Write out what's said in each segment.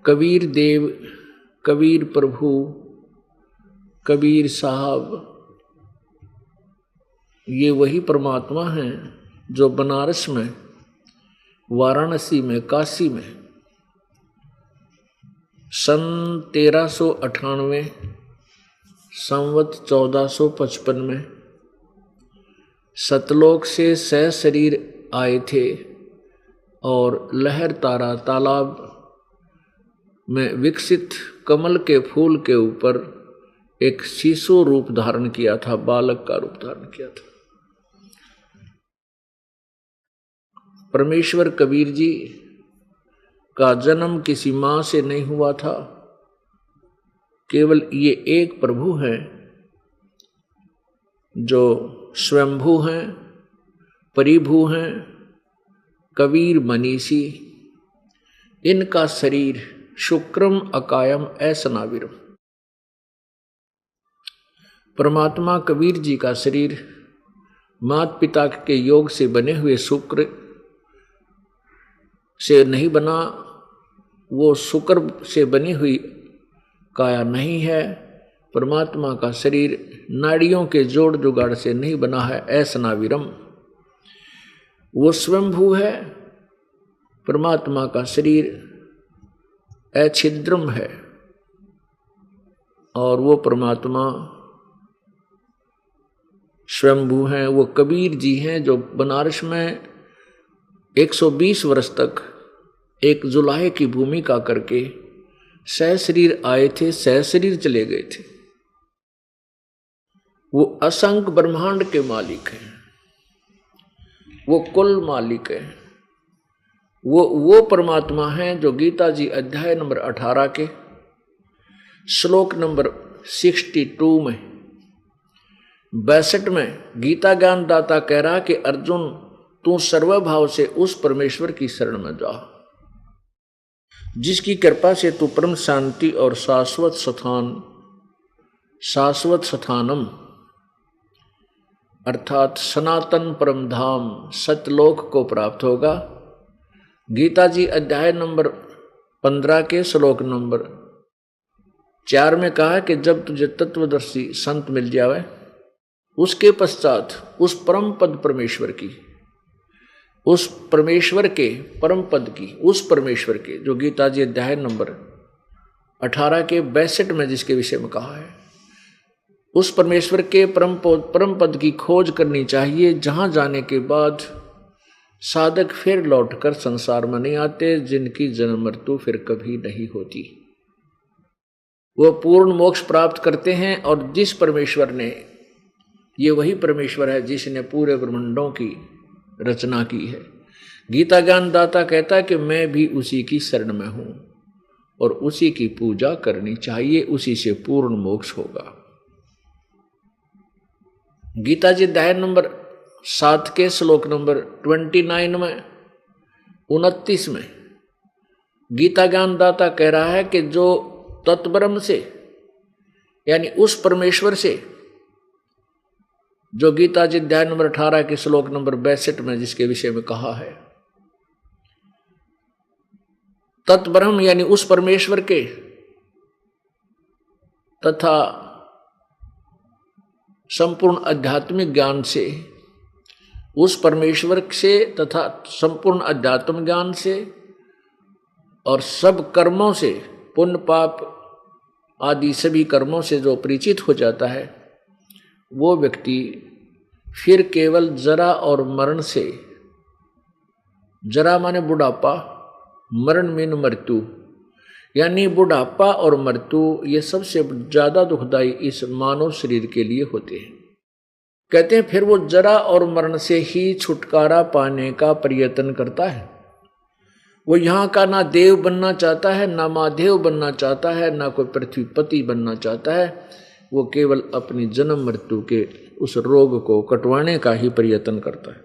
कबीर देव, कबीर प्रभु, कबीर साहब, ये वही परमात्मा हैं जो बनारस में, वाराणसी में, काशी में सन 1398 संवत 1455 में सतलोक से सशरीर आए थे और लहर तारा तालाब में विकसित कमल के फूल के ऊपर एक शिशु रूप धारण किया था, बालक का रूप धारण किया था। परमेश्वर कबीर जी का जन्म किसी मां से नहीं हुआ था, केवल ये एक प्रभु हैं जो स्वयंभू हैं, परिभू हैं, कबीर मनीषी। इनका शरीर शुक्रम अकायम असनाविरम। परमात्मा कबीर जी का शरीर माता पिता के योग से बने हुए शुक्र से नहीं बना, वो शुक्र से बनी हुई काया नहीं है। परमात्मा का शरीर नाड़ियों के जोड़ जुगाड़ से नहीं बना है, असनाविरम। वो स्वयंभू है। परमात्मा का शरीर अछिद्रम है और वो परमात्मा स्वयंभू हैं। वो कबीर जी हैं जो बनारस में 120 वर्ष तक एक जुलाहे की भूमिका करके सहशरीर आए थे, सहशरीर चले गए थे। वो असंख्य ब्रह्मांड के मालिक हैं, वो कुल मालिक हैं। वो परमात्मा हैं जो गीता जी अध्याय नंबर 18 के श्लोक नंबर 62 में 62 में गीता ज्ञान दाता कह रहा कि अर्जुन तू सर्वभाव से उस परमेश्वर की शरण में जा जिसकी कृपा से तू परम शांति और शाश्वत स्थानम अर्थात सनातन परम धाम सतलोक को प्राप्त होगा। गीता जी अध्याय नंबर 15 के श्लोक नंबर 4 में कहा कि जब तुझे तत्वदर्शी संत मिल जावे उसके पश्चात उस परम पद परमेश्वर की, उस परमेश्वर के परम पद की, उस परमेश्वर के जो गीता जी अध्याय नंबर 18 के 62 में जिसके विषय में कहा है, उस परमेश्वर के परम पद की खोज करनी चाहिए, जहां जाने के बाद साधक फिर लौटकर संसार में नहीं आते, जिनकी जन्म मृत्यु फिर कभी नहीं होती। वो पूर्ण मोक्ष प्राप्त करते हैं। और जिस परमेश्वर ने, ये वही परमेश्वर है जिसने पूरे ब्रह्मांडों की रचना की है। गीता ज्ञान दाता कहता है कि मैं भी उसी की शरण में हूं और उसी की पूजा करनी चाहिए, उसी से पूर्ण मोक्ष होगा। गीता जी अध्याय नंबर 7 के श्लोक नंबर 29 में 29 में गीता ज्ञान दाता कह रहा है कि जो तत्ब्रह्म से यानी उस परमेश्वर से, जो गीता जी अध्याय नंबर 18 के श्लोक नंबर 62 में जिसके विषय में कहा है, तत्ब्रह्म यानी उस परमेश्वर के तथा संपूर्ण आध्यात्मिक ज्ञान से, उस परमेश्वर से तथा संपूर्ण आध्यात्मिक ज्ञान से और सब कर्मों से, पुण्य पाप आदि सभी कर्मों से जो परिचित हो जाता है, वो व्यक्ति फिर केवल जरा और मरण से, जरा माने बुढ़ापा, मरण मीन मृत्यु, यानी बुढ़ापा और मृत्यु ये सबसे ज्यादा दुखदाई इस मानव शरीर के लिए होते हैं। कहते हैं फिर वो जरा और मरण से ही छुटकारा पाने का प्रयत्न करता है। वो यहाँ का ना देव बनना चाहता है, ना महादेव बनना चाहता है, ना कोई पृथ्वीपति बनना चाहता है। वो केवल अपनी जन्म मृत्यु के उस रोग को कटवाने का ही प्रयत्न करता है।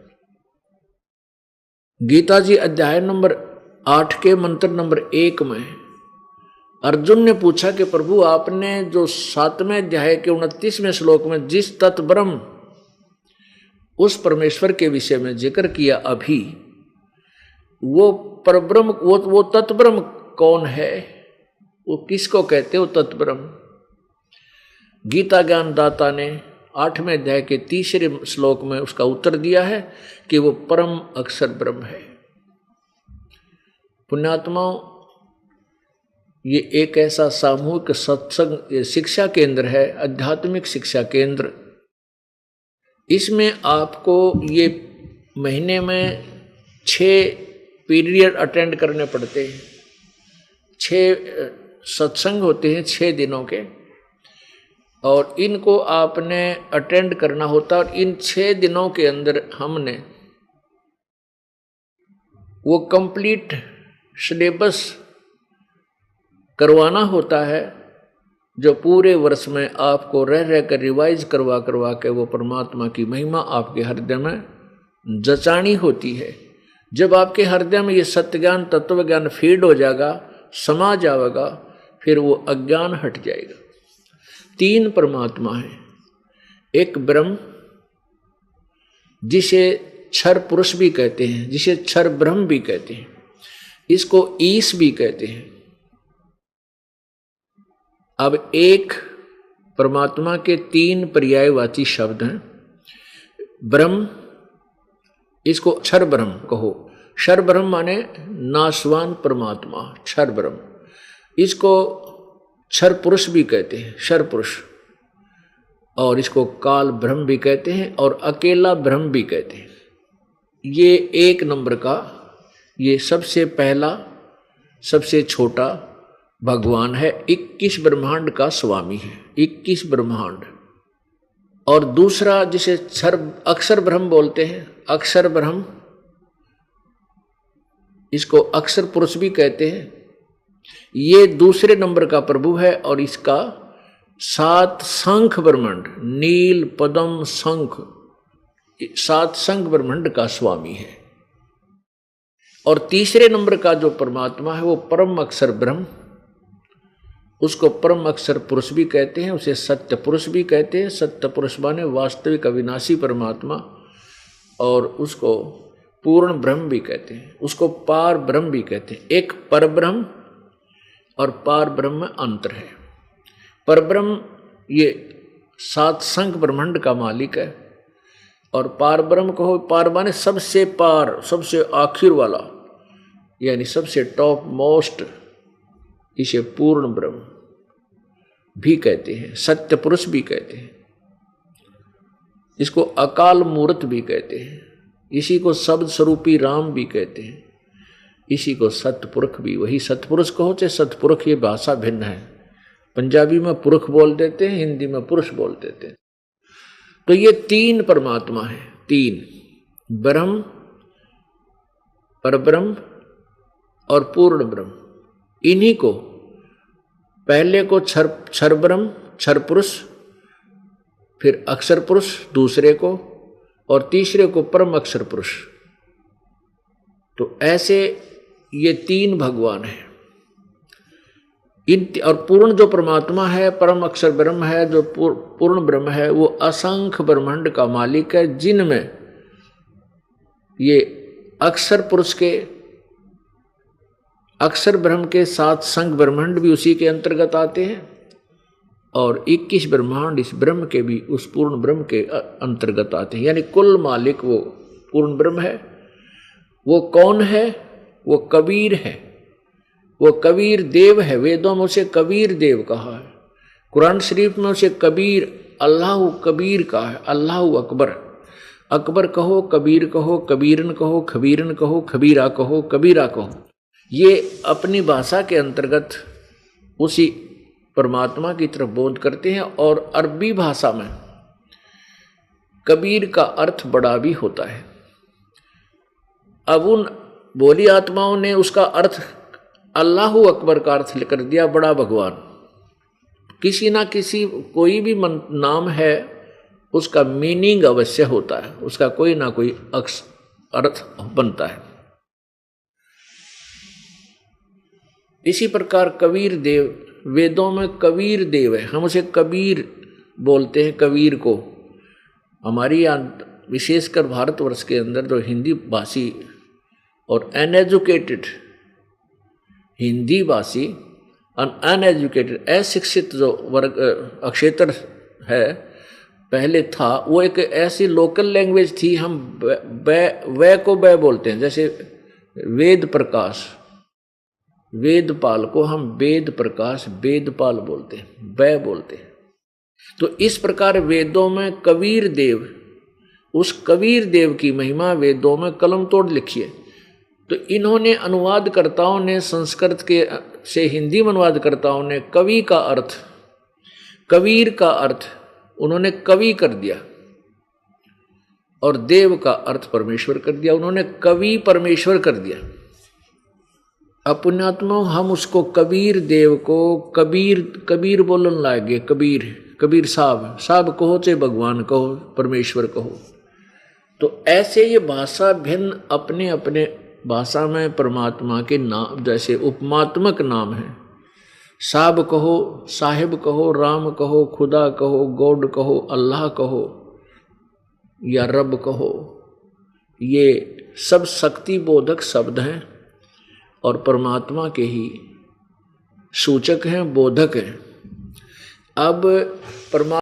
गीता जी अध्याय नंबर 8 के मंत्र नंबर 1 में अर्जुन ने पूछा कि प्रभु आपने जो 7वें अध्याय के 29वें श्लोक में जिस तत्ब्रह्म उस परमेश्वर के विषय में जिक्र किया अभी, वो परब्रह्म, वो तत्ब्रह्म कौन है? वो किसको कहते हो? तत्ब्रह्म। गीता ज्ञान दाता ने 8वें अध्याय के 3रे श्लोक में उसका उत्तर दिया है कि वो परम अक्षर ब्रह्म है। पुण्यात्माओं, ये एक ऐसा सामूहिक सत्संग शिक्षा केंद्र है, आध्यात्मिक शिक्षा केंद्र। इसमें आपको ये महीने में 6 पीरियड अटेंड करने पड़ते हैं। 6 सत्संग होते हैं 6 दिनों के, और इनको आपने अटेंड करना होता है। और इन 6 दिनों के अंदर हमने वो कंप्लीट सिलेबस करवाना होता है, जो पूरे वर्ष में आपको रह रह कर रिवाइज करवा करवा के वो परमात्मा की महिमा आपके हृदय में जचानी होती है। जब आपके हृदय में ये सत्य ज्ञान तत्व ज्ञान फीड हो जाएगा, समा जाएगा, फिर वो अज्ञान हट जाएगा। 3 परमात्मा है। एक ब्रह्म, जिसे क्षर पुरुष भी कहते हैं, जिसे क्षर ब्रह्म भी कहते हैं, इसको ईश भी कहते हैं। अब एक परमात्मा के 3 पर्यायवाची शब्द हैं। ब्रह्म, इसको क्षर ब्रह्म कहो। क्षर ब्रह्म माने नाशवान परमात्मा, क्षर ब्रह्म। इसको क्षर पुरुष भी कहते हैं, क्षर पुरुष, और इसको काल ब्रह्म भी कहते हैं, और अकेला ब्रह्म भी कहते हैं। ये 1 नंबर का, ये सबसे पहला, सबसे छोटा भगवान है। 21 ब्रह्मांड का स्वामी है, 21 ब्रह्मांड। और दूसरा जिसे अक्षर ब्रह्म बोलते हैं, अक्षर ब्रह्म, इसको अक्षर पुरुष भी कहते हैं। ये दूसरे नंबर का प्रभु है, और इसका 7 शंख ब्रह्मांड, नील पद्म शंख, 7 शंख ब्रह्मांड का स्वामी है। और तीसरे नंबर का जो परमात्मा है वो परम अक्षर ब्रह्म, उसको परम अक्षर पुरुष भी कहते हैं, उसे सत्य पुरुष भी कहते हैं। सत्य पुरुष माने वास्तविक अविनाशी परमात्मा, और उसको पूर्ण ब्रह्म भी कहते हैं, उसको पार ब्रह्म भी कहते हैं। एक पर ब्रह्म और पार ब्रह्म में अंतर है। पर ब्रह्म ये 7 शंख ब्रह्मांड का मालिक है, और पार ब्रह्म कहो, पार माने सबसे पार, सबसे आखिर वाला, यानी सबसे टॉप मोस्ट, इसे पूर्ण ब्रह्म भी कहते हैं, सत्य पुरुष भी कहते हैं। इसको अकाल मूर्त भी कहते हैं, इसी को शब्द स्वरूपी राम भी कहते हैं, इसी को सतपुरुष भी। वही सतपुरुष कहो चाहे सतपुरुष, ये भाषा भिन्न है। पंजाबी में पुरुष बोल देते हैं, हिंदी में पुरुष बोल देते हैं। तो ये 3 परमात्मा है, 3 ब्रह्म, परब्रह्म और पूर्ण ब्रह्म। इन्हीं को पहले को क्षर ब्रह्म, क्षर पुरुष, फिर अक्षर पुरुष दूसरे को, और तीसरे को परम अक्षर पुरुष। तो ऐसे ये 3 भगवान हैं। और पूर्ण जो परमात्मा है, परम अक्षर ब्रह्म है, जो पूर्ण ब्रह्म है, वो असंख्य ब्रह्मांड का मालिक है, जिनमें ये अक्षर पुरुष के, अक्षर ब्रह्म के 7 शंख ब्रह्मांड भी उसी के अंतर्गत आते हैं, और 21 ब्रह्मांड इस ब्रह्म के भी उस पूर्ण ब्रह्म के अंतर्गत आते हैं। यानी कुल मालिक वो पूर्ण ब्रह्म है। वो कौन है? वो कबीर है, वो कबीर देव है। वेदों में उसे कबीर देव कहा है, कुरान शरीफ में उसे कबीर, अल्लाह कबीर कहा है, अल्लाह अकबर। अकबर कहो, कबीर कहो, कबीरन कहो, खबीरन कहो, खबीरा कहो, कबीरा कहो। ये अपनी भाषा के अंतर्गत उसी परमात्मा की तरफ बोध करते हैं। और अरबी भाषा में कबीर का अर्थ बड़ा भी होता है। अब उन बोली आत्माओं ने उसका अर्थ अल्लाह अकबर का अर्थ कर दिया, बड़ा भगवान। किसी ना किसी कोई भी नाम है, उसका मीनिंग अवश्य होता है, उसका कोई ना कोई अर्थ बनता है। इसी प्रकार कबीर देव, वेदों में कबीर देव है, हम उसे कबीर बोलते हैं। कबीर को हमारी विशेषकर भारतवर्ष के अंदर जो हिंदी भाषी और अनएजुकेटेड हिंदी भाषी अनएजुकेटेड, अशिक्षित जो वर्ग अक्षेत्र है पहले था, वो एक ऐसी लोकल लैंग्वेज थी। हम वे को बै बोलते हैं, जैसे वेद प्रकाश, वेदपाल को हम वेद प्रकाश वेदपाल बोलते हैं, बै बोलते हैं। तो इस प्रकार वेदों में कबीर देव, उस कबीर देव की महिमा वेदों में कलम तोड़ लिखी है। तो इन्होंने अनुवादकर्ताओं ने संस्कृत के से हिंदी में अनुवादकर्ताओं ने कवि का अर्थ, कबीर का अर्थ उन्होंने कवि कर दिया और देव का अर्थ परमेश्वर कर दिया। उन्होंने कवि परमेश्वर कर दिया। अपुण्यात्मा हम उसको कबीर देव को कबीर कबीर बोलन लागे, कबीर कबीर साहब, साहब कहो चाहे भगवान कहो, परमेश्वर कहो। तो ऐसे ये भाषा भिन्न अपने अपने भाषा में परमात्मा के नाम जैसे उपमात्मक नाम है। साहब कहो, साहिब कहो, राम कहो, खुदा कहो, गॉड कहो, अल्लाह कहो या रब कहो, ये सब शक्ति बोधक शब्द हैं और परमात्मा के ही सूचक हैं, बोधक हैं। अब परमात्मा